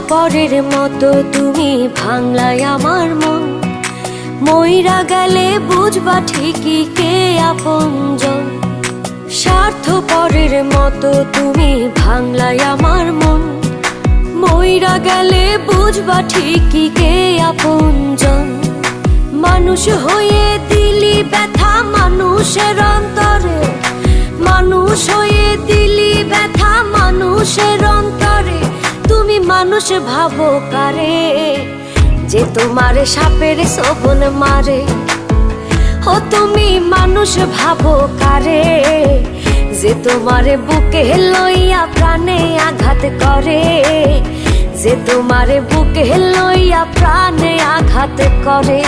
পরের মতো তুমি ভাঙলাই আমার মন। মইরা গেলে বুঝবা ঠিকই কে আপনজন। স্বার্থপরের মতো তুমি ভাঙলাই আমার মন। মইরা গেলে বুঝবা ঠিকই কে আপনজন। মানুষ হয়ে দিলি ব্যথা মানুষের অন্তরে, মানুষ হয়ে দিলি ব্যথা মানুষের অন্তরে। তুমি মানুষ ভাবো কারে, যে তোমারে সাপের ছোবল মারে। ও তুমি মানুষ ভাবো কারে, যে তোমারে বুকে লইয়া প্রাণে আঘাত করে। যে তোমারে বুকে লইয়া প্রাণে আঘাত করে।